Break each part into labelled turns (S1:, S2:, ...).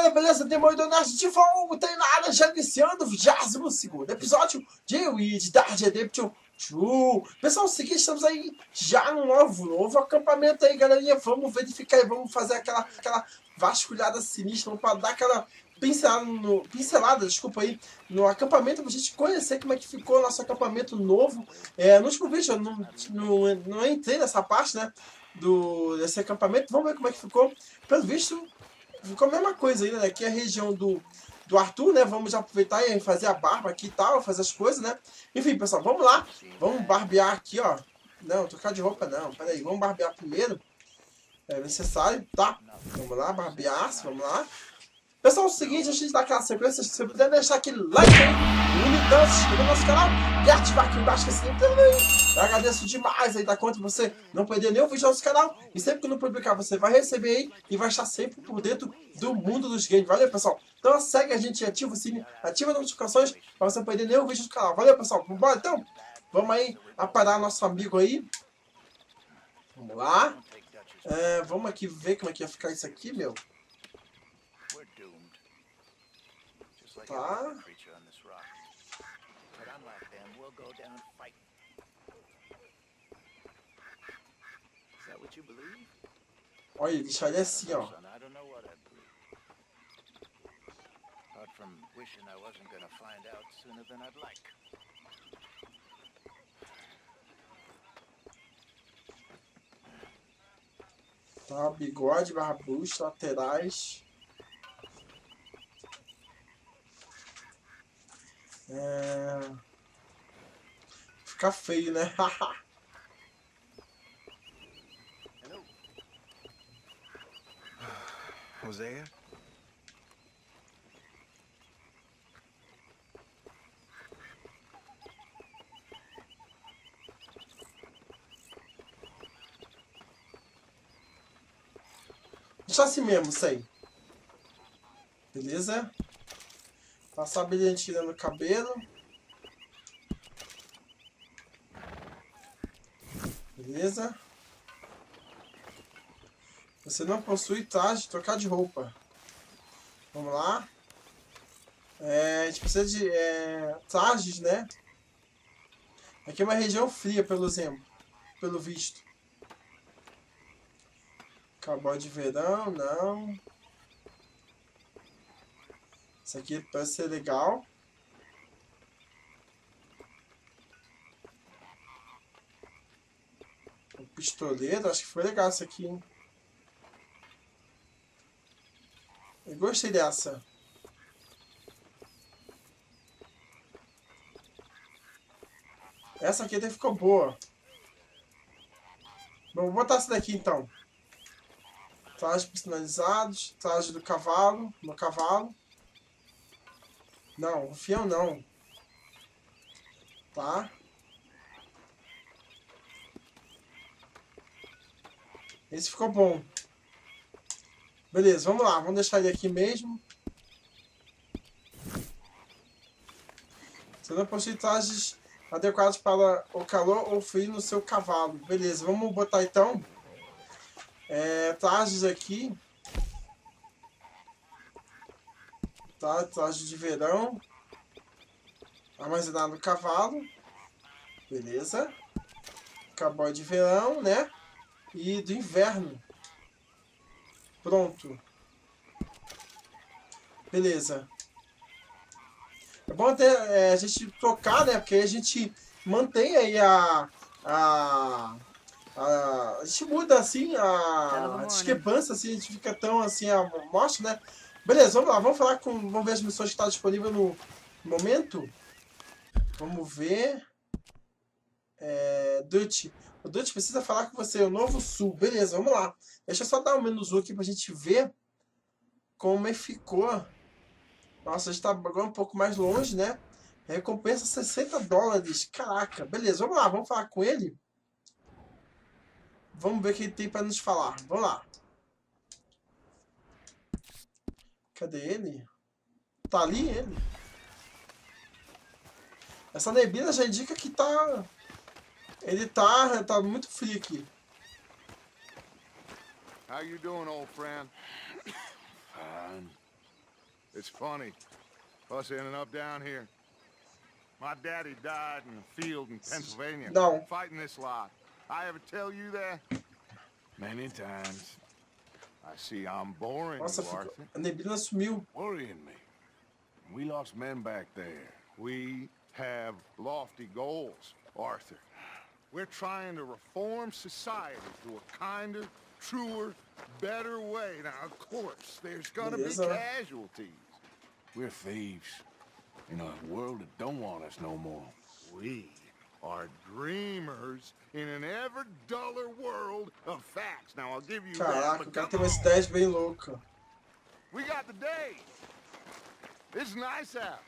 S1: galera, beleza? Demônios de volta e nada, já iniciando o 22º episódio de Red Redemption 2. Pessoal, é o seguinte, estamos aí já no novo acampamento aí, galerinha. Vamos verificar e vamos fazer aquela vasculhada sinistra para dar aquela pincelada, desculpa aí, no acampamento, pra gente conhecer como é que ficou o nosso acampamento novo. No último vídeo eu não entrei nessa parte, né, desse acampamento. Vamos ver como é que ficou. Pelo visto, ficou a mesma coisa ainda, né? Aqui é a região do Arthur, né? Vamos já aproveitar e fazer a barba aqui e tal, fazer as coisas, né? Enfim, pessoal, vamos lá. Vamos barbear aqui, ó. Não, trocar de roupa não. Pera aí, vamos barbear primeiro. É necessário, tá? Vamos lá, barbear, vamos lá. Pessoal, é o seguinte, antes de dar aquela sequência, se você puder deixar aquele like aí, limitando, se inscrever no nosso canal e ativar aqui embaixo que assim também. Eu agradeço demais aí da conta de você não perder nenhum vídeo do nosso canal. E sempre que eu não publicar, você vai receber aí e vai estar sempre por dentro do mundo dos games. Valeu, pessoal? Então segue a gente, ativa o sininho, ativa as notificações para você não perder nenhum vídeo do canal. Valeu, pessoal? Vambora então? Vamos aí aparar nosso amigo aí. Vamos lá. Vamos aqui ver como é que ia ficar isso aqui, meu. Tá. Olha, deixaria assim, ó. Tá, bigode, barbucho, laterais. Fica feio, né?
S2: Hosea?
S1: Deixa assim mesmo, sei. Beleza? Passar brilhantina no cabelo. Beleza? Você não possui traje, trocar de roupa. Vamos lá. A gente precisa de trajes, né? Aqui é uma região fria, pelo visto. Cowboy de verão, não. Isso aqui parece ser legal. O pistoleiro, acho que foi legal isso aqui, hein? Eu gostei dessa. Essa aqui até ficou boa. Bom, vou botar essa daqui então. Trajes personalizados, traje do cavalo, no cavalo. Não, o fião não. Tá. Esse ficou bom. Beleza, vamos lá. Vamos deixar ele aqui mesmo. Você não possui trajes adequados para o calor ou frio no seu cavalo. Beleza, vamos botar então. Trajes aqui. Tá, traje de verão. Armazenado no cavalo. Beleza. Cowboy de verão, né? E do inverno. Pronto. Beleza. É bom até a gente trocar, né? Porque aí a gente mantém aí a gente muda assim a discrepância, assim, a gente fica tão assim, mostra, né? Beleza, vamos lá, vamos ver as missões que estão disponíveis no momento. Vamos ver. Dutch. O Dutch precisa falar com você, o Novo Sul. Beleza, vamos lá. Deixa eu só dar um menos aqui pra gente ver como é que ficou. Nossa, a gente tá agora um pouco mais longe, né? Recompensa $60. Caraca, beleza, vamos lá, vamos falar com ele. Vamos ver o que ele tem pra nos falar. Vamos lá. Cadê ele? Tá ali ele? Essa neblina já indica que tá... Ele tá muito frio aqui.
S3: How you doing, old friend? Fine.
S2: It's funny, us ending up down here. My daddy died in the field in Pennsylvania,
S1: Não.
S2: fighting this lot. I ever tell you that? Many times. I see I'm boring
S1: Nossa,
S2: you, Arthur.
S1: a neblina sumiu.
S2: Worrying me. We lost men back there. We have lofty goals, Arthur. We're trying to reform society to a kinder, truer, better way. Now, of course, there's gonna be casualties. We're thieves in a world that don't want us no more. We are dreamers in an ever duller world of facts. Now, I'll give you
S1: Caraca,
S2: that,
S1: o cara tem umas ideias bem loucas.
S2: we got the day. It's nice out.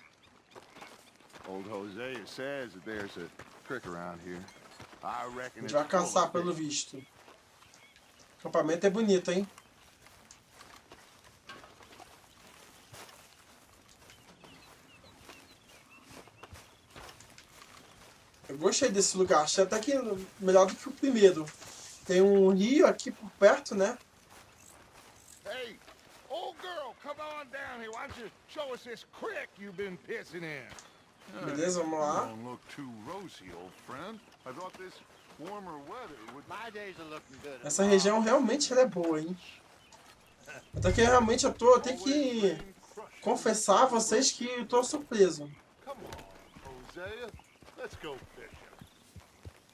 S2: Old Hosea says that there's a creek around here. I
S1: A
S2: reckon
S1: gente
S2: it's
S1: vai
S2: full
S1: caçar
S2: of
S1: pelo
S2: fish.
S1: visto. O acampamento é bonito, hein? Eu gostei desse lugar. Achei até que melhor do que o primeiro. Tem um rio aqui por perto, né?
S2: Hey, old girl, come on down here. Why don't you show us this creek you've been pissing in?
S1: Beleza, vamos lá.
S2: Don't look too rosy, old friend. I thought this warmer weather would...
S3: My days are looking good.
S1: Essa região realmente ela é boa, hein? Até que realmente eu tenho que confessar a vocês que eu tô surpreso.
S2: Come on, Hosea. Let's go fishing.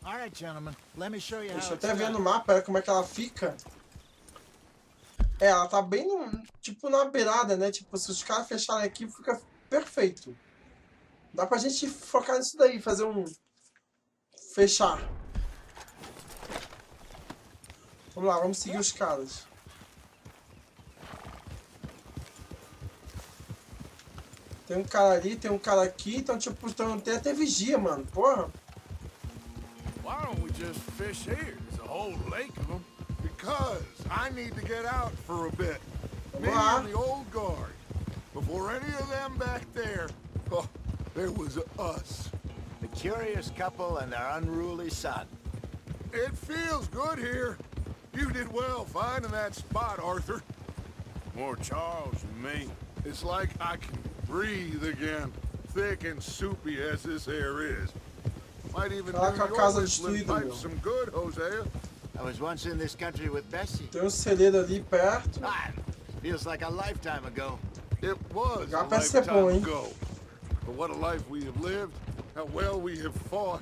S3: All right, gentlemen. Let me show you
S1: Deixa
S3: how
S1: eu
S3: it's
S1: até ver no
S3: done.
S1: mapa como é que ela fica. É, ela tá bem tipo na beirada, né? Tipo, se os caras fecharem aqui, fica perfeito. Dá pra gente focar nisso daí, fazer um... Fechar. Vamos lá, vamos seguir os caras. Tem um cara ali, tem um cara aqui, então tipo, tem até vigia, mano. Porra.
S2: Why don't we just fish here? There's a whole lake of them. Because I need to get out for a bit. Me
S1: lá.
S2: and the old guard. Before any of them back there, oh, there was us.
S3: The curious couple and their unruly son.
S2: It feels good here. You did well finding that spot, Arthur. More Charles than me. It's like I can breathe again, thick and soupy as this air is. Might even do
S1: Caraca, a
S2: your
S1: casa
S2: whistling
S1: destruída,
S2: pipes
S1: meu.
S2: some good, Hosea.
S3: I was once in this country with Bessie.
S1: Tem um celeiro ali perto.
S3: Ah, feels like a lifetime ago.
S2: It was a
S1: Já parece ser bom,
S2: lifetime
S1: hein?
S2: ago. But what a life we have lived. How well we have fought.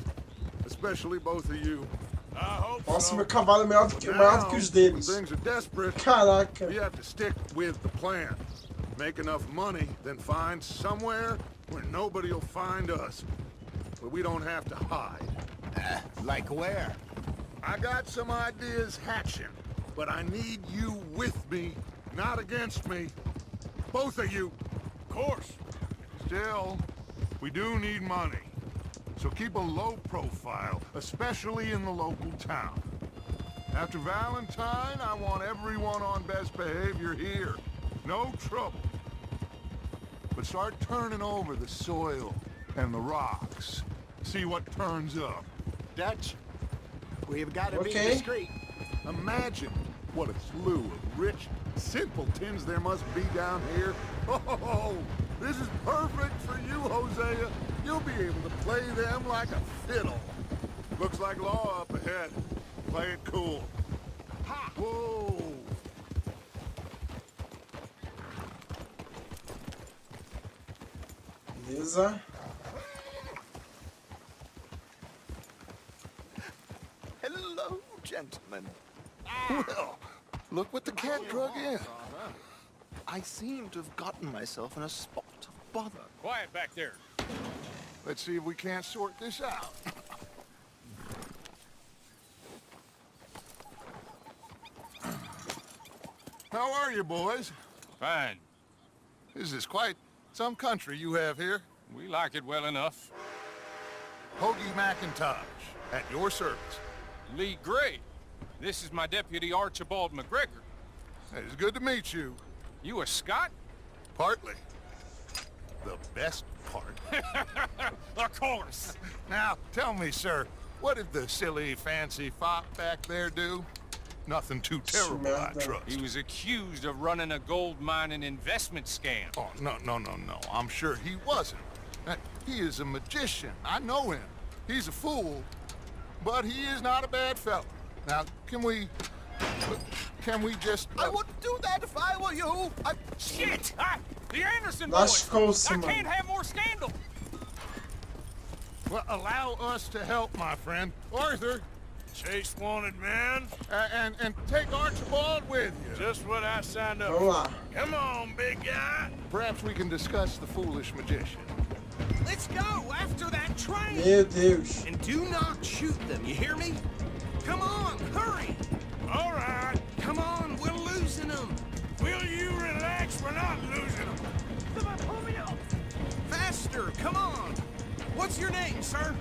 S2: Especially both of you. I hope
S1: Nossa, meu cavalo é maior do que os deles.
S2: Things are desperate.
S1: Caraca.
S2: We have to stick with the plan. Make enough money, then find somewhere where nobody will find us. Where we don't have to hide.
S3: Like where?
S2: I got some ideas hatching, but I need you with me, not against me. Both of you. Of course. Still, we do need money. So keep a low profile, especially in the local town. After Valentine, I want everyone on best behavior here. No trouble. But start turning over the soil and the rocks. See what turns up.
S3: Dutch, we've got to be
S1: Okay.
S3: discreet.
S2: Imagine what a slew of rich simpletons there must be down here. Oh, this is perfect for you, Hosea. You'll be able to play them like a fiddle. Looks like law up ahead. Play it cool. Ha! Whoa!
S1: Beleza.
S3: Hello, gentlemen.
S2: Well, look what the cat drug in.
S3: I seem to have gotten myself in a spot of bother.
S4: Quiet back there.
S2: Let's see if we can't sort this out. How are you, boys?
S4: Fine.
S2: This is quite some country you have here.
S4: We like it well enough.
S2: Hoagie McIntosh, at your service.
S4: Lee Gray. This is my deputy Archibald McGregor.
S2: It's good to meet you.
S4: You a Scot?
S2: Partly. The best part.
S4: Of course.
S2: Now, tell me, sir, what did the silly, fancy fop back there do? Nothing too terrible, I trust.
S4: He was accused of running a gold mining investment scam.
S2: Oh, no. I'm sure he wasn't. He is a magician. I know him. He's a fool, but he is not a bad fellow. Now, can we just...
S3: I wouldn't do that if I were you.
S4: Shit! The Anderson boys! I can't have more scandal!
S2: Well, allow us to help, my friend. Arthur.
S5: Chase wanted man.
S2: And take Archibald with you.
S5: Just what I signed up for. Come on, big guy.
S2: Perhaps we can discuss the foolish magician.
S6: Let's go after that train.
S1: Meu Deus.
S6: And do not shoot them, you hear me? Come on, hurry.
S5: All right.
S6: Come on, we're losing them.
S5: Will you relax? We're not losing them.
S6: Come on, pull me up. Faster, come on. What's your name, sir?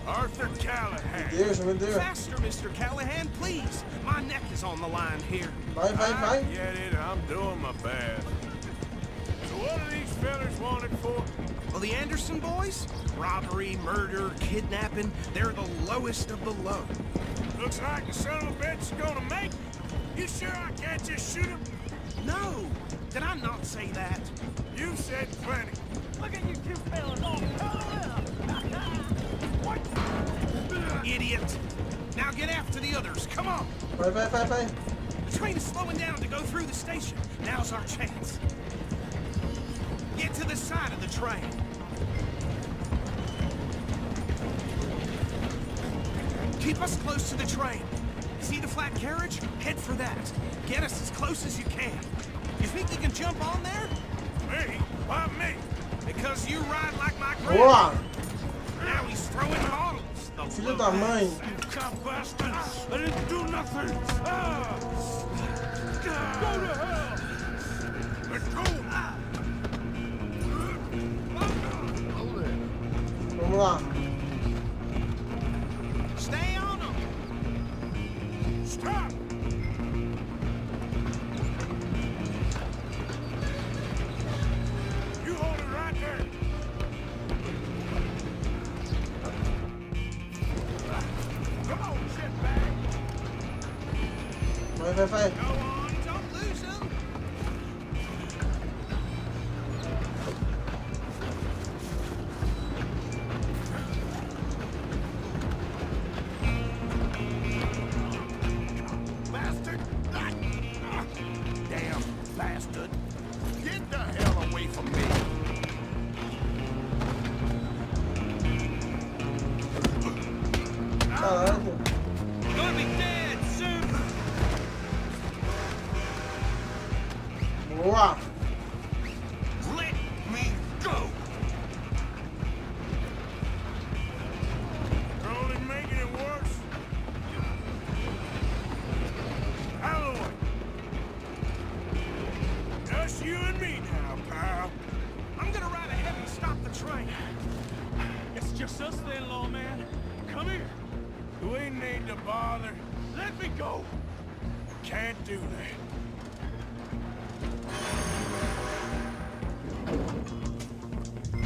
S5: Arthur Callahan.
S1: Deus, meu Deus.
S6: Faster, Mr. Callahan, please. My neck is on the line here.
S1: Vai.
S5: I get it. I'm doing my best. So what are these fellas wanted for?
S6: Well, the Anderson boys? Robbery, murder, kidnapping. They're the lowest of the low.
S5: Looks like the son of a bitch is gonna make it. You sure I can't just shoot him?
S6: No. Did I not say that?
S5: You said plenty.
S6: Look at you two fellas all What? Idiot. Now get after the others. Come on.
S1: Vai.
S6: The train is slowing down to go through the station. Now's our chance. Get to the side of the train. Keep us close to the train. See the flat carriage? Head for that. Get us as close as you can. You think you can jump on there?
S5: Me? Why me?
S6: Because you ride like my
S1: Boa.
S6: grandfather. Now he's throwing bottles. The
S1: Filho da mãe.
S5: Cop bastards! I didn't do nothing! Go to hell! Let's go!
S1: Vamos lá.
S6: Stay on them.
S5: Stop! You hold it right there! Come on, shitbag!
S1: Vai.
S6: Go on, don't lose them.
S5: Bastard! Damn bastard! Get the hell away from me!
S1: Caralho.
S6: Gonna be dead soon.
S1: Boa.
S5: Let me go! You're only making it worse. Halloween! Just you and me now, pal.
S6: I'm gonna ride ahead and stop the train.
S5: It's just us then, lawman. Come here. We need to bother. Let me go. Can't do that.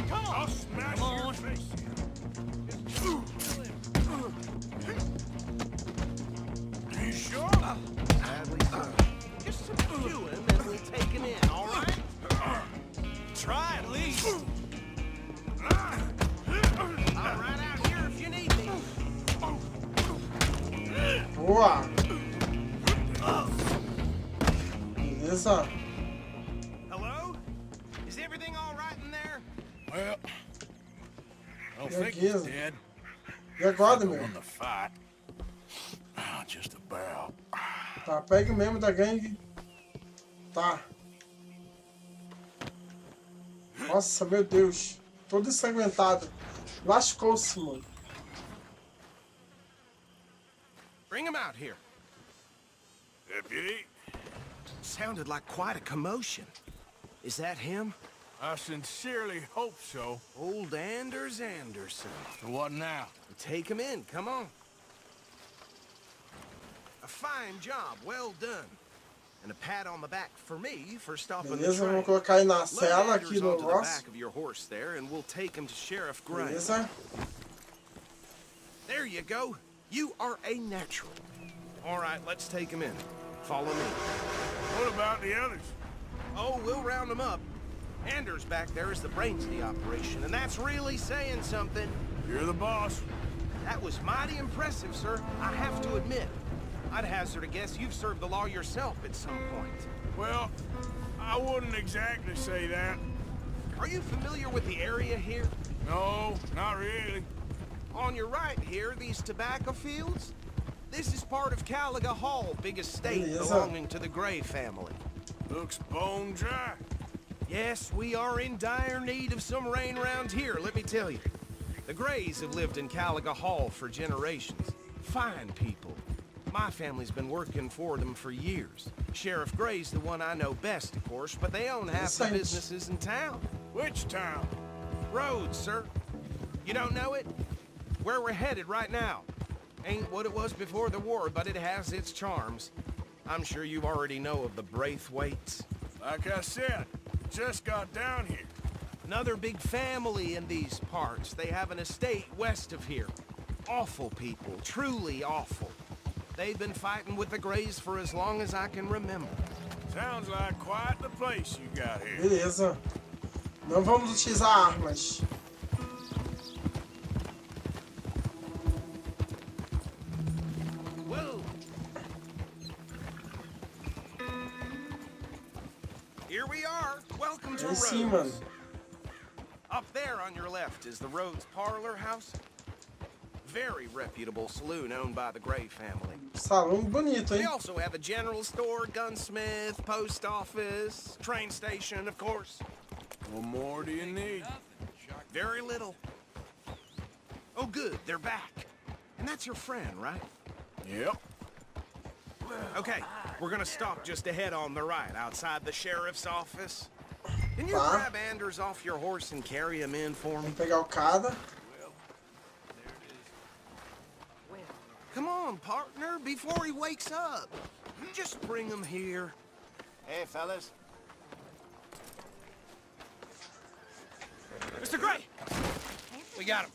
S5: Come on. I'll smash your face in. You sure?
S6: Just some chewing, then we'll take him in, all right? Try at least. I'll ride out here if you need me.
S1: Boa. Beleza.
S6: Hello? Is everything all right in there?
S5: Well, I don't think
S1: Beleza.
S5: he's dead.
S1: E agora, meu?
S5: On the fight. Just about.
S1: Tá, pega mesmo da gangue. Tá. Nossa, meu Deus. Todo ensanguentado. Lascou-se, mano.
S6: Bring him out here.
S5: Deputy,
S6: Sounded like quite a commotion. Is that him?
S5: I sincerely hope so.
S6: Old Anders Anderson.
S5: What now?
S6: Take him in, come on. A fine job, well done. And a pat on the back for me for stopping the
S1: Beleza,
S6: train.
S1: vamos colocar aí na
S6: Load
S1: cela
S6: Anders
S1: aqui no
S6: onto the
S1: negócio.
S6: back of your horse there, and we'll take him to Sheriff Gray.
S1: Beleza?
S6: There you go. You are a natural. All right, let's take him in. Follow me.
S5: What about the others?
S6: Oh, we'll round them up. Anders back there is the brains of the operation, and that's really saying something.
S5: You're the boss.
S6: That was mighty impressive, sir. I have to admit. I'd hazard a guess you've served the law yourself at some point.
S5: Well, I wouldn't exactly say that.
S6: Are you familiar with the area here?
S5: No, not really.
S6: On your right here, these tobacco fields? This is part of Caliga Hall, big estate belonging to the Gray family.
S5: Looks bone dry.
S6: Yes, we are in dire need of some rain around here, let me tell you. The Grays have lived in Caliga Hall for generations. Fine people. My family's been working for them for years. Sheriff Gray's the one I know best, of course, but they own half the businesses in town.
S5: Which town?
S6: Rhodes, sir. You don't know it? Where we're headed right now. Ain't what it was before the war, but it has its charms. I'm sure you already know of the Braithwaites.
S5: Like I said, just got down here.
S6: Another big family in these parts. They have an estate west of here. Awful people, truly awful. They've been fighting with the Grays for as long as I can remember.
S5: Sounds like quite the place you got here.
S1: Beleza. Não vamos utilizar armas.
S6: Whoa. Here we are. Welcome to Rhodes.
S1: Sim, mano.
S6: Up there on your left is the Rhodes Parlor House. Very reputable saloon owned by the Gray family.
S1: Salão bonito,
S6: They
S1: hein?
S6: also have a general store, gunsmith, post office, train station, of course.
S5: What more do you need?
S6: Very little. Oh, good, they're back. And that's your friend, right?
S5: Yep.
S6: Okay, we're gonna stop just ahead on the right, outside the sheriff's office. Can you
S1: Tá.
S6: grab Anders off your horse and carry him in for me?
S1: Vamos pegar o cada.
S6: Come on, partner, before he wakes up. Just bring him here.
S7: Hey, fellas.
S4: Mr. Gray! We got him.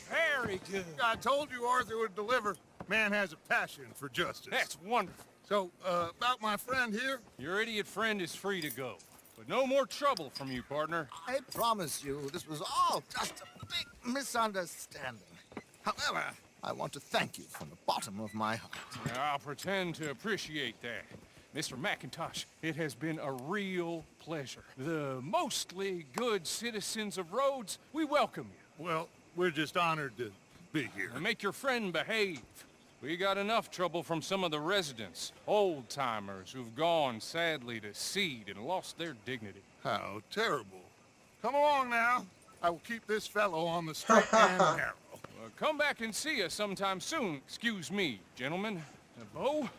S4: Very good.
S2: I told you Arthur would deliver. Man has a passion for justice.
S4: That's wonderful.
S2: So, about my friend here?
S4: Your idiot friend is free to go. But no more trouble from you, partner.
S3: I promise you, this was all just a big misunderstanding. However, I want to thank you from the bottom of my heart.
S4: I'll pretend to appreciate that. Mr. McIntosh, it has been a real pleasure. The mostly good citizens of Rhodes, we welcome you.
S2: Well, we're just honored to be here.
S4: And make your friend behave. We got enough trouble from some of the residents, old-timers who've gone, sadly, to seed and lost their dignity.
S2: How terrible. Come along now. I will keep this fellow on the straight and narrow.
S4: Come back and see us sometime soon. Excuse me, gentlemen. Bo,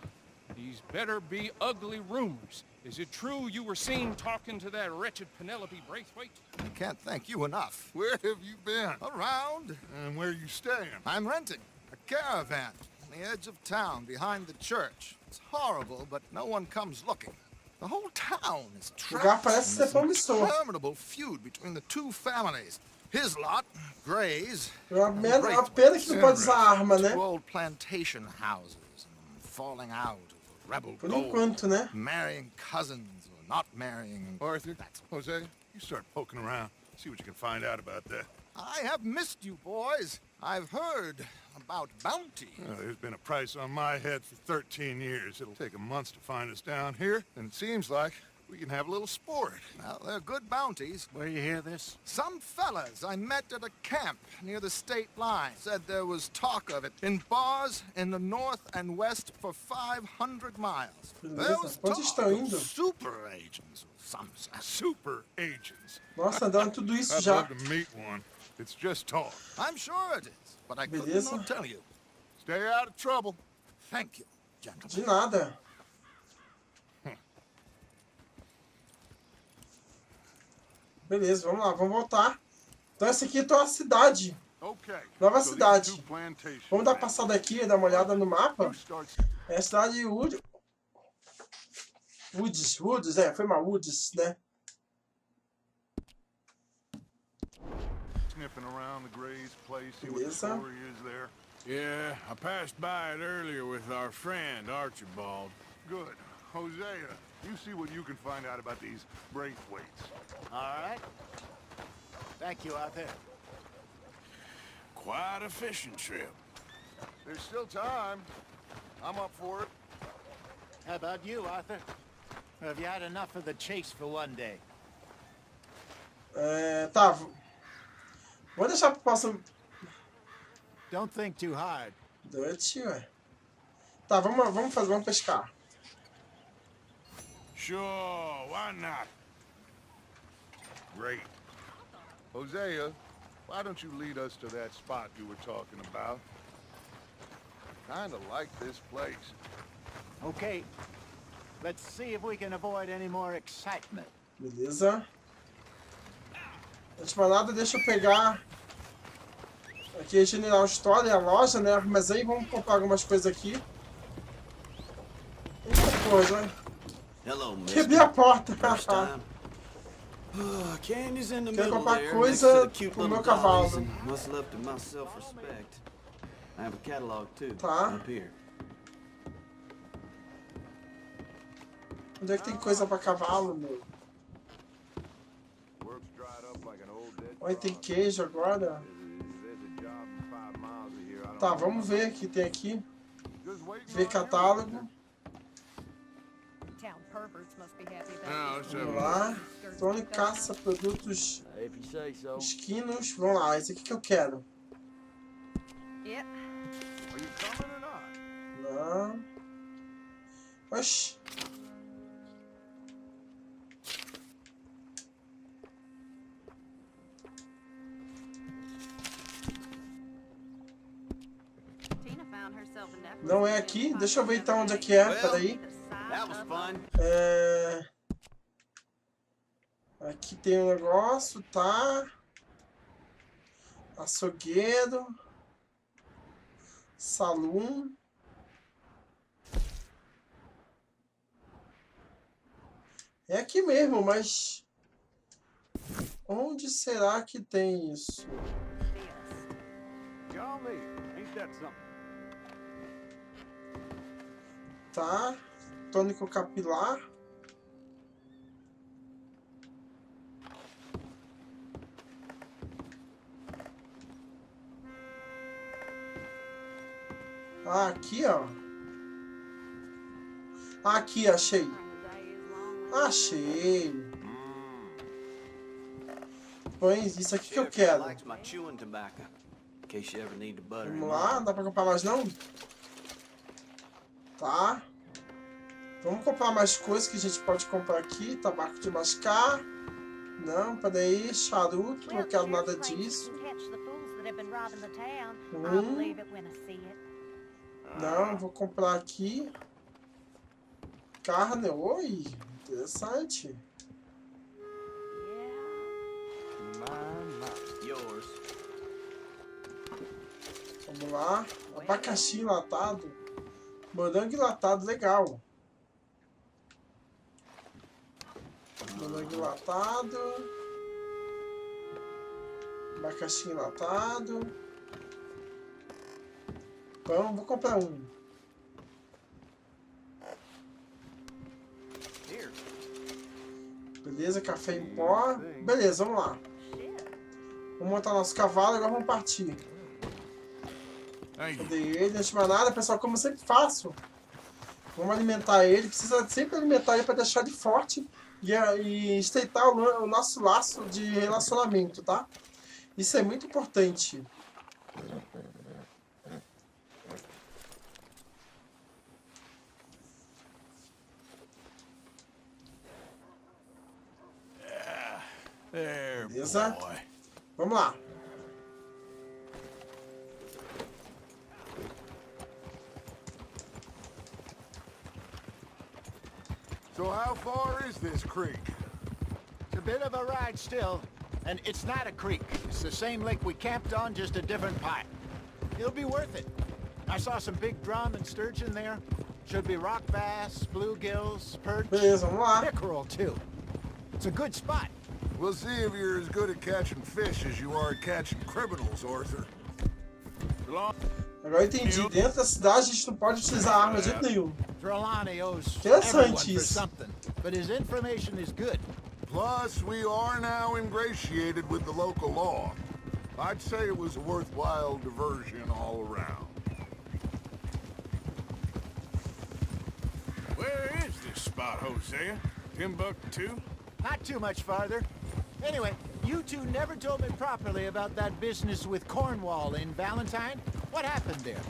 S4: these better be ugly rumors. Is it true you were seen talking to that wretched Penelope Braithwaite?
S3: I can't thank you enough.
S2: Where have you been?
S3: Around,
S2: And where you staying?
S3: I'm renting a caravan on the edge of town behind the church. It's horrible, but no one comes looking. The whole town is
S1: lugar
S3: trapped in
S1: parece
S3: this
S1: ser promissor.
S3: interminable feud between the two families. His lot, Gray's,
S1: A pena que não pode usar arma, né?
S3: two old plantation houses and falling out of rebel
S1: Por
S3: gold.
S1: enquanto, né?
S3: Marrying cousins or not marrying.
S2: Arthur, Jose, you start poking around. See what you can find out about that.
S3: I have missed you, boys. I've heard about bounty.
S2: There's been a price on my head for 13 years. It'll take a month to find us down here, and it seems like we can have a little sport.
S3: Well, they're good bounties.
S7: Where you hear this?
S3: Some fellas I met at a camp near the state line said there was talk of it in bars in the north and west for 500 miles. There was
S1: Beleza. Onde
S3: talk
S1: estão indo?
S3: of super agents or some such.
S2: Super agents.
S1: Nossa, dando tudo isso
S2: I'd
S1: já.
S2: love to meet one. It's just talk.
S3: I'm sure it is, but I couldn't
S1: Beleza.
S3: not tell you.
S2: Stay out of trouble.
S3: Thank you,
S1: De
S3: gentlemen.
S1: nada. Beleza, vamos lá, vamos voltar. Então essa aqui é a cidade.
S2: Okay.
S1: Nova
S2: so these
S1: cidade.
S2: two plantations
S1: Vamos dar
S2: now.
S1: passada aqui, dar uma olhada no mapa.
S2: Who starts
S1: É a cidade de Woods, foi mal, Woods, né?
S2: sniffing around the Gray's place, see what the
S1: Beleza.
S2: story is there? Yeah, I passed by it earlier with our friend, Archibald. Good. Hosea, you see what you can find out about these Braithwaites.
S7: All right. Thank you, Arthur.
S2: Quite a fishing trip. There's still time. I'm up for it.
S7: How about you, Arthur? Or have you had enough of the chase for one day?
S1: Tá. Vou deixar pro próximo.
S7: Don't think too hard.
S1: Dutch, ué. Tá, vamos pescar.
S2: Sure, why not? Great. Hosea, why don't you lead us to that spot you were talking about? I kinda like this place.
S7: Okay. Let's see if we can avoid any more excitement.
S1: Beleza. Antes de mais nada, deixa eu pegar aqui General Store, a loja, né? Mas aí vamos comprar algumas coisas aqui. Muita coisa, né?
S8: Hello,
S1: Quebrei a porta.
S8: Candy's in the
S1: Quero
S8: middle
S1: comprar
S8: there,
S1: coisa
S8: next to the cute
S1: pro
S8: little
S1: meu cavalo.
S8: dollies, and what's left of my self-respect. I have a catalog too,
S1: Tá.
S8: up here.
S1: Onde é que tem coisa pra cavalo, meu?
S2: Work's dried up like an old dead
S1: Olha, tem queijo agora.
S2: There's a job 5 miles of here. I don't
S1: Tá,
S2: know.
S1: vamos ver o que tem aqui.
S2: Just waiting
S1: Ver
S2: on
S1: catálogo.
S9: Town perverts must be happy about
S2: Não,
S9: this.
S2: isso é
S1: Vamos lá. Tony caça produtos
S8: If you say so.
S1: esquinos. Vamos lá, esse aqui que eu quero.
S9: Yep.
S2: Are you coming or not?
S1: Não. Oxi.
S9: Tina found herself a necklace.
S1: Não é aqui? Deixa eu ver então onde é que é. Peraí.
S8: That was fun.
S1: Aqui tem um negócio, tá? Açougueiro. Saloon. É aqui mesmo, mas... Onde será que tem isso?
S5: Golly, ain't that something?
S1: Tá. Tônico capilar. Ah, aqui, ó. Aqui, achei. Achei. Põe isso aqui que eu quero.
S8: Likes my chewing tobacco. In case you ever need to butter him
S1: Vamos lá,
S8: up.
S1: dá pra comprar mais não? Tá. Vamos comprar mais coisas que a gente pode comprar aqui. Tabaco de mascar. Não, peraí. Charuto, não quero nada disso. Não, vou comprar aqui. Carne, oi. Interessante.
S8: Yours.
S1: Vamos lá. Abacaxi enlatado. Morango enlatado, legal. Morango enlatado. Abacaxi enlatado. Pão, vou comprar um.
S8: Here.
S1: Beleza, café em pó. Beleza, vamos lá. Vamos montar nosso cavalo, agora vamos partir.
S2: Thank you.
S1: Cadê ele? Antes de mais nada, pessoal, como eu sempre faço, vamos alimentar ele. Precisa sempre alimentar ele para deixar ele forte e estreitar o nosso laço de relacionamento, tá? Isso é muito importante.
S2: There,
S1: Beleza?
S2: boy.
S1: Vamos lá.
S2: So how far is this creek?
S7: It's a bit of a ride still, and it's not a creek. It's the same lake we camped on, just a different part. It'll be worth it. I saw some big drum and sturgeon there. Should be rock bass, bluegills, perch,
S1: Beleza, vamos lá.
S7: pickerel too. It's a good spot.
S2: We'll see if you're as good at catching fish as you are at catching criminals, Arthur. So long.
S1: Agora eu entendi. Dentro da cidade a gente não pode utilizar arma de jeito nenhum.
S7: Trelawney owes
S1: Interessante
S7: everyone for
S1: isso.
S7: something, but his information is good.
S2: Plus, we are now ingratiated with the local law. I'd say it was a worthwhile diversion all around.
S5: Where is this spot, Hosea? Timbuktu?
S7: Not too much farther. Anyway, you two never told me properly about that business with Cornwall in Valentine. What happened there?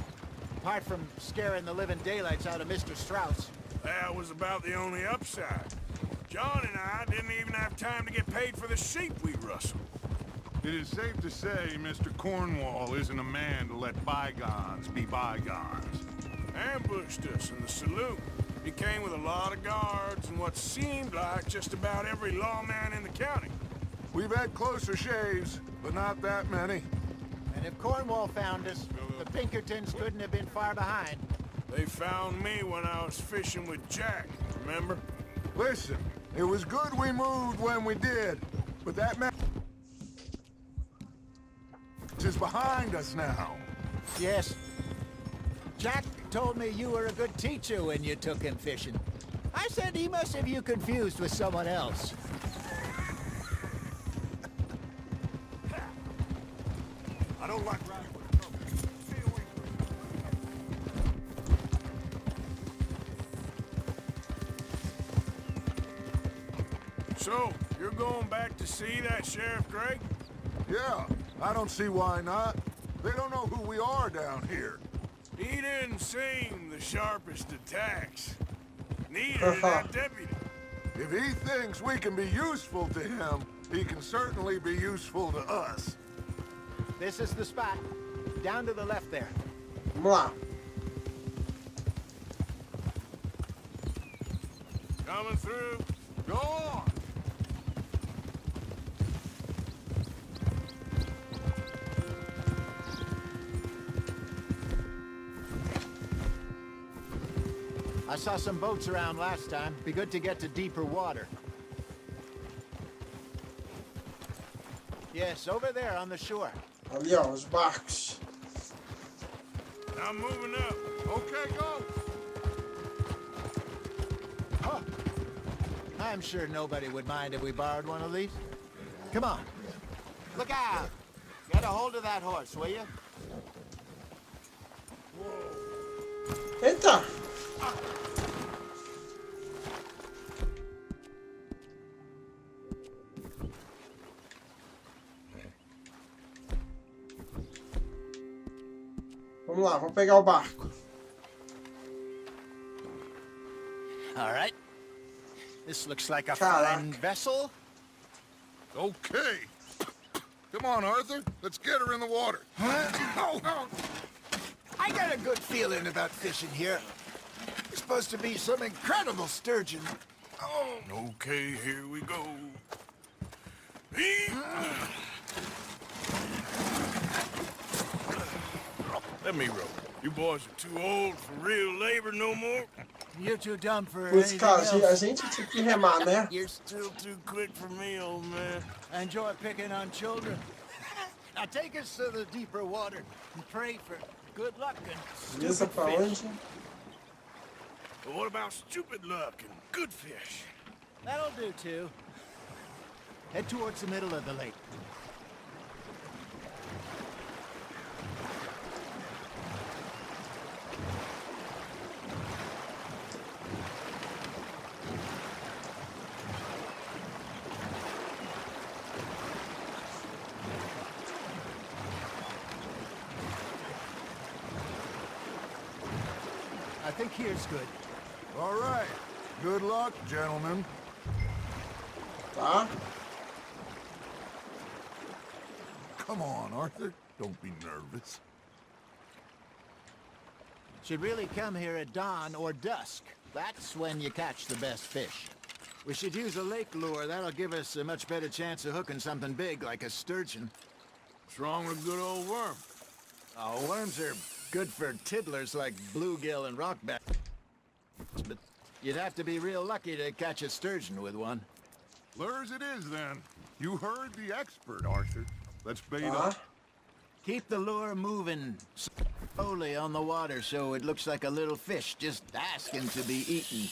S7: Apart from scaring the living daylights out of Mr. Strauss.
S5: That was about the only upside. John and I didn't even have time to get paid for the sheep we rustled.
S2: It is safe to say Mr. Cornwall isn't a man to let bygones be bygones.
S5: Ambushed us in the saloon. He came with a lot of guards and what seemed like just about every lawman in the county.
S2: We've had closer shaves, but not that many.
S7: And if Cornwall found us, the Pinkertons couldn't have been far behind.
S5: They found me when I was fishing with Jack, remember?
S2: Listen, it was good we moved when we did, but that man is behind us now.
S7: Yes. Jack told me you were a good teacher when you took him fishing. I said he must have you confused with someone else.
S5: I don't like riding with trouble. Stay away from me. So, you're going back to see that Sheriff Gregg?
S2: Yeah, I don't see why not. They don't know who we are down here.
S5: He didn't seem the sharpest attacks. Neither did that deputy.
S2: If he thinks we can be useful to him, he can certainly be useful to us.
S7: This is the spot. Down to the left there.
S1: Vamos lá.
S5: Coming through.
S2: Go on!
S7: I saw some boats around last time. Be good to get to deeper water. Yes, over there on the shore.
S1: Ali, ó, os barcos.
S5: I'm moving up.
S2: Okay, go!
S7: Huh. I'm sure nobody would mind if we borrowed one of these. Come on. Look out! Get a hold of that horse, will you?
S1: Eita! Vamos lá, vamos pegar o barco.
S7: All right. This looks like a
S1: Caraca.
S7: fine vessel.
S2: Okay. Come on, Arthur. Let's get her in the water.
S7: I got a good feeling about fishing here. It's supposed to be some incredible sturgeon.
S5: Oh, okay, here we go. Let me row. You boys are too old for real labor no more.
S7: You're too dumb for
S1: Putz,
S7: anything
S1: cara, a
S7: else.
S1: gente tinha que remar, né?
S5: You're still too quick for me, old man.
S7: I enjoy picking on children. Now take us to the deeper water and pray for good luck and
S1: Beleza,
S7: stupid
S1: pra
S7: fish.
S1: onde?
S5: But what about stupid luck and good fish?
S7: That'll do too. Head towards the middle of the lake. I think here's good.
S2: All right. Good luck, gentlemen.
S1: Tá?
S2: Come on, Arthur. Don't be nervous.
S7: Should really come here at dawn or dusk. That's when you catch the best fish. We should use a lake lure. That'll give us a much better chance of hooking something big like a sturgeon.
S5: What's wrong with a good old worm?
S7: Oh, worms are good for tiddlers like bluegill and rockback. But you'd have to be real lucky to catch a sturgeon with one.
S2: Lures it is, then. You heard the expert, Arthur. Let's bait
S1: Tá?
S2: up.
S7: Keep the lure moving. Slowly on the water, so it looks like a little fish just asking to be eaten.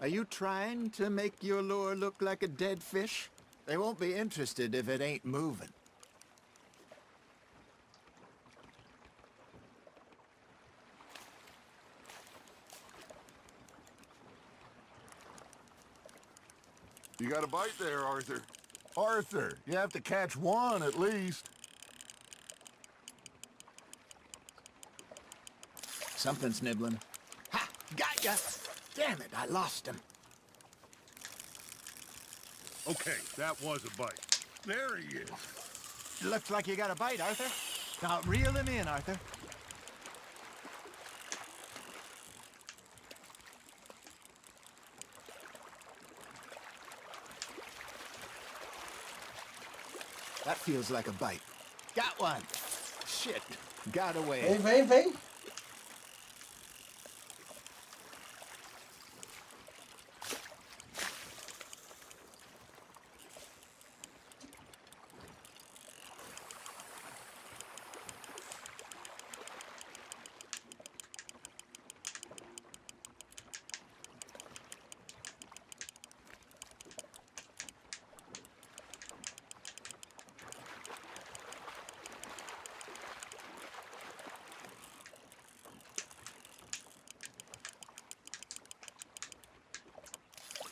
S7: Are you trying to make your lure look like a dead fish? They won't be interested if it ain't moving.
S2: You got a bite there, Arthur. Arthur, you have to catch one at least.
S7: Something's nibbling. Ha! Got ya! Damn it, I lost him.
S2: Okay, that was a bite. There he is.
S7: Looks like you got a bite, Arthur. Now reel him in, Arthur. That feels like a bite. Got one. Shit. Got away.
S1: Vem.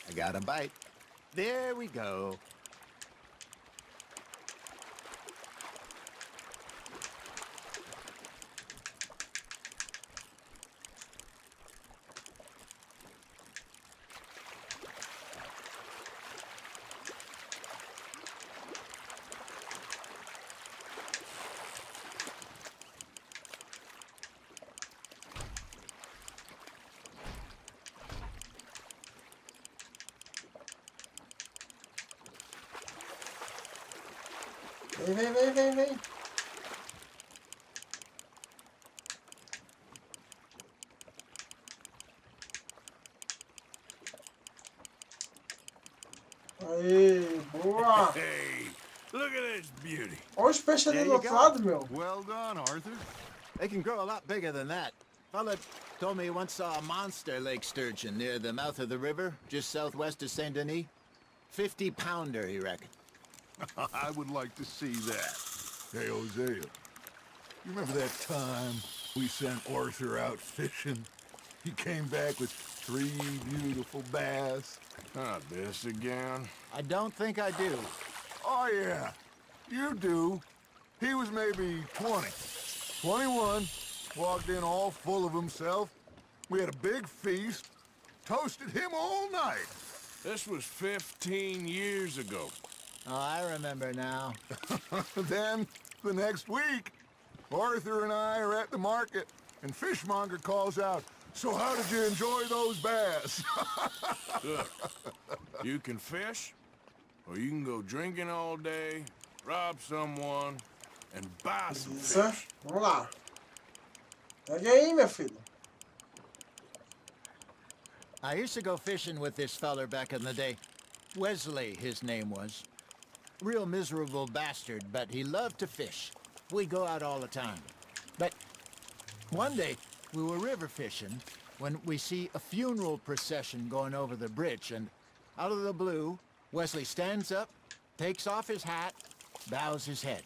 S7: I got a bite. There we go.
S1: Vem. Aí, boa!
S2: Hey, look at this beauty.
S1: Olha os peixes ali
S7: There
S1: do
S7: you
S1: outro
S7: go.
S1: lado, meu.
S2: Well done, Arthur.
S7: They can grow a lot bigger than that. Fella told me he once saw a monster lake sturgeon near the mouth of the river, just southwest of Saint Denis. 50-pounder, he reckoned.
S2: I would like to see that. Hey, Hosea, you remember that time we sent Arthur out fishing? He came back with 3 beautiful bass.
S4: Not this again.
S7: I don't think I do.
S2: Oh, yeah, you do. He was maybe 20, 21, walked in all full of himself. We had a big feast, toasted him all night.
S4: This was 15 years ago.
S7: Oh, I remember now.
S2: Then, the next week, Arthur and I are at the market, and Fishmonger calls out, "So how did you enjoy those bass?"
S4: Look, you can fish, or you can go drinking all day, rob someone, and buy some
S1: Isso.
S4: fish.
S1: Vamos lá. Pega aí, meu filho.
S7: I used to go fishing with this feller back in the day. Wesley, his name was. Real miserable bastard, but he loved to fish. We go out all the time. But one day, we were river fishing when we see a funeral procession going over the bridge, and out of the blue, Wesley stands up, takes off his hat, bows his head.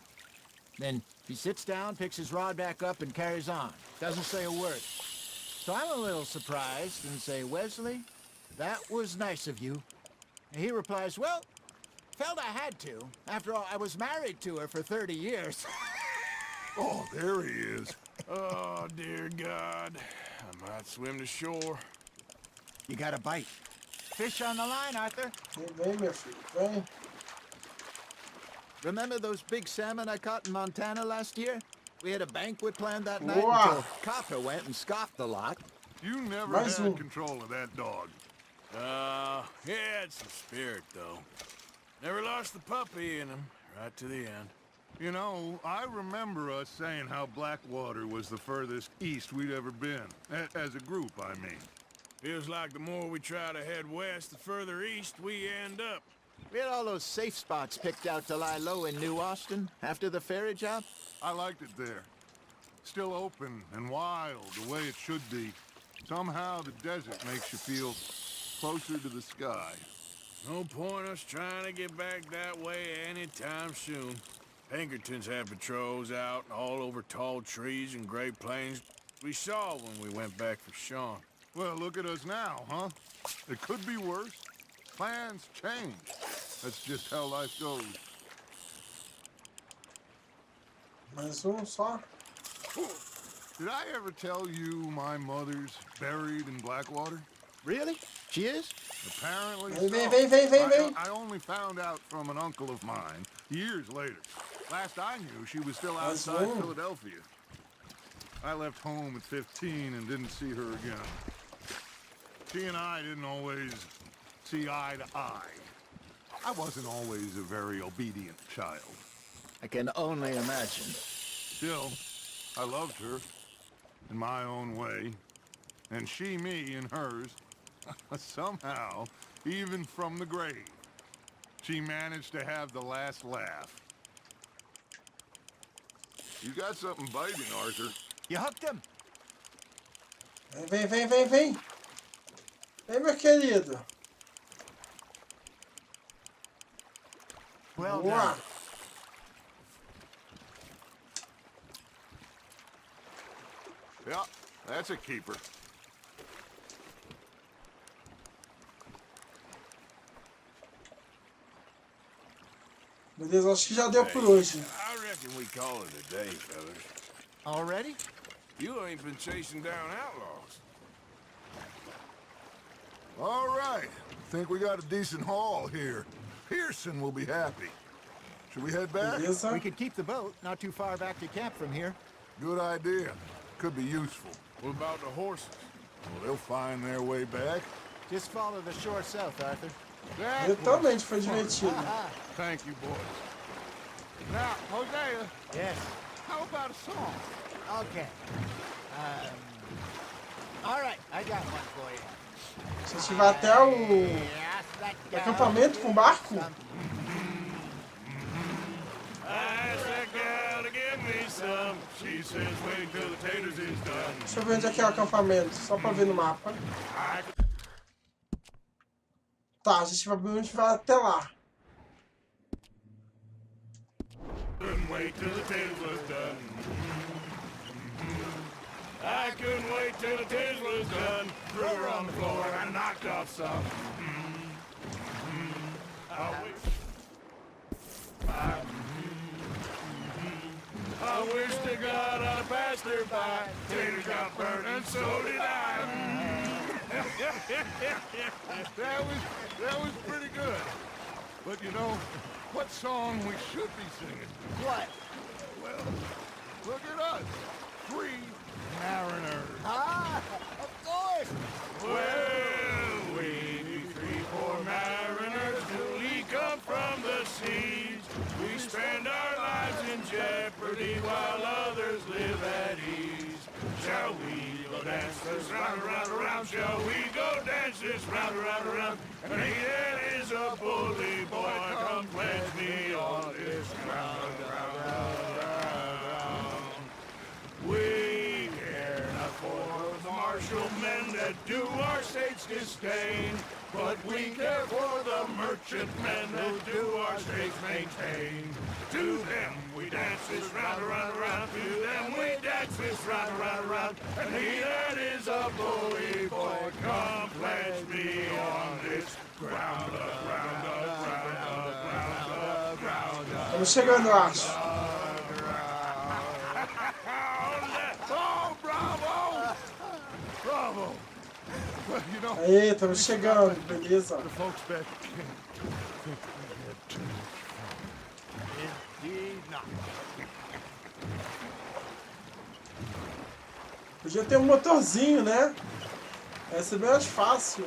S7: Then he sits down, picks his rod back up, and carries on. Doesn't say a word. So I'm a little surprised and say, "Wesley, that was nice of you." And he replies, "Well, felt I had to. After all, I was married to her for 30 years.
S2: Oh, there he is.
S4: Oh, dear God. I might swim to shore.
S7: You got a bite. Fish on the line, Arthur.
S1: Vem, meu filho. Vem.
S7: Remember those big salmon I caught in Montana last year? We had a banquet planned that night
S1: Wow.
S7: until Copper went and scoffed a lot.
S2: You never
S1: Nice
S2: had
S1: one.
S2: control of that dog.
S4: He had some spirit, though. Never lost the puppy in him, right to the end.
S2: You know, I remember us saying how Blackwater was the furthest east we'd ever been. As a group, I mean.
S5: Feels like the more we try to head west, the further east we end up.
S7: We had all those safe spots picked out to lie low in New Austin after the ferry job.
S2: I liked it there. Still open and wild, the way it should be. Somehow the desert makes you feel closer to the sky.
S5: No point us trying to get back that way anytime soon. Pinkertons had patrols out all over tall trees and Great Plains. We saw when we went back for Sean.
S2: Well, look at us now, huh? It could be worse. Plans change. That's just how life goes.
S1: Mais só.
S2: Did I ever tell you my mother's buried in Blackwater?
S7: Really? She is?
S2: Apparently
S1: Vem.
S2: I only found out from an uncle of mine years later. Last I knew, she was still outside Philadelphia. I left home at 15 and didn't see her again. She and I didn't always see eye to eye. I wasn't always a very obedient child.
S7: I can only imagine.
S2: Still, I loved her in my own way, and she me in hers. Somehow, even from the grave, she managed to have the last laugh. You got something biting, Arthur.
S7: You hooked him?
S1: Vem. Vem, meu querido.
S7: Well
S1: Vamos lá.
S7: done.
S2: Yeah, that's a keeper.
S1: Beleza, acho que já deu por hoje.
S5: I reckon we call it a day, fellas.
S7: Already?
S5: You ain't been chasing down outlaws.
S2: All right. Think we got a decent haul here. Pearson will be happy. Should we head back?
S1: Beleza.
S7: We could keep the boat not too far back to camp from here.
S2: Good idea. Could be useful.
S5: What about the horses?
S2: Well, they'll find their way back.
S7: Just follow the shore south, Arthur.
S2: That
S1: Totalmente foi divertido.
S2: Thank you, boys. Now, Hosea,
S7: Yes.
S2: how about a song?
S7: Okay. All right, I got one for you.
S1: Se a gente vai até o acampamento com barco.
S5: Ask that gal to give me some. She says wait till the taters is done.
S1: Deixa eu ver onde é que é o acampamento, só pra ver no mapa. Tá, a gente vai até lá.
S5: Couldn't wait till the taters was done. I couldn't wait till the taters was done. Threw her on the floor and I knocked off some. I wish to God I'd passed her by. Taters got burned and so did I.
S2: That was pretty good. But you know, what song we should be singing?
S7: What?
S2: Well, look at us. 3 mariners.
S7: Ah, of course.
S5: Well, we 3 poor mariners newly come from the seas. We spend our lives in jeopardy while others live at ease. Shall we go dance this round, around, around? Shall we go dance this round, around, around? And he that is a bully boy, come pledge me on this ground, ground. We care not for the martial men that do our state's disdain, but we care for the merchant men that do our state's maintain. To them we dance this round, around, around. To them we dance this round, around, around. And he that is a bully boy, come pledge me on this ground, ground, ground, ground, ground.
S1: Estamos chegando, eu acho.
S2: Oh, bravo! Bravo! Well, you know,
S1: Aí, estamos chegando, beleza.
S2: the folks back at camp think we had too much
S7: Indeed not.
S1: Podia ter um motorzinho, né? Ia ser bem mais fácil.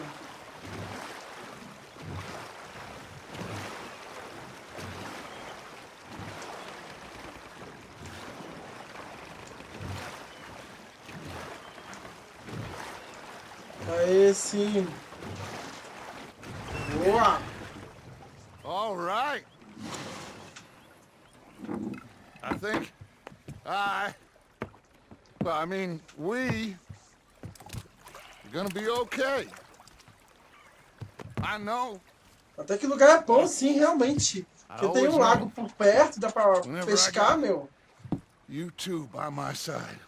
S1: Aí sim. Boa.
S2: All right. I mean, we're gonna be okay. I know.
S1: Até que o lugar é bom, sim, realmente. Porque tem um lago por perto, dá pra pescar, meu.
S2: You two by my side.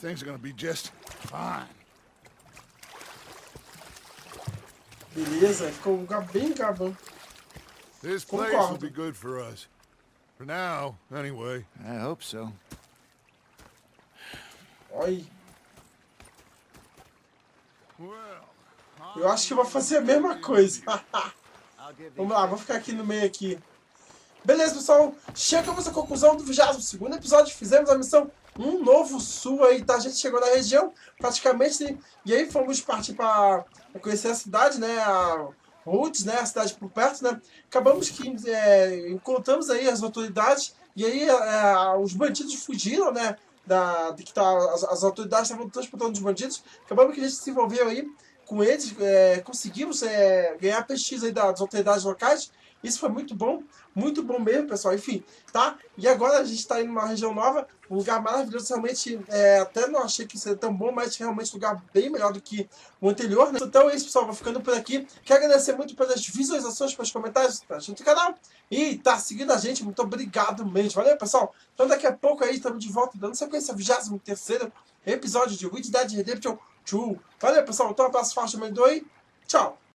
S2: Things are gonna be just fine.
S1: Beleza, ficou um lugar bem bom.
S2: This place will be good for us. For now, anyway.
S3: I hope so.
S1: Olha.
S2: Well,
S1: Eu acho que eu vou fazer a mesma coisa. Vamos lá, vou ficar aqui no meio aqui. Beleza, pessoal. Chegamos à conclusão do 22º episódio. Fizemos a missão Um Novo Sul aí, tá? A gente chegou na região, praticamente. E aí fomos partir para conhecer a cidade, né? A RHODES, né? A cidade por perto, né? Acabamos que encontramos aí as autoridades. E aí os bandidos fugiram, né? As autoridades estavam transportando os bandidos. Acabamos que a gente se envolveu aí com eles. Conseguimos ganhar prestígio aí das autoridades locais. Isso foi muito bom mesmo, pessoal. Enfim, tá? E agora a gente está indo numa região nova, um lugar maravilhoso. Realmente, até não achei que seria tão bom, mas realmente um lugar bem melhor do que o anterior, né? Então é isso, pessoal. Vou ficando por aqui. Quero agradecer muito pelas visualizações, pelos comentários, tá junto no canal. E tá seguindo a gente. Muito obrigado mesmo. Valeu, pessoal. Então daqui a pouco aí estamos de volta, dando sequência ao 23º episódio de Red Dead Redemption 2. Valeu, pessoal. Então um abraço forte, me doe. Tchau.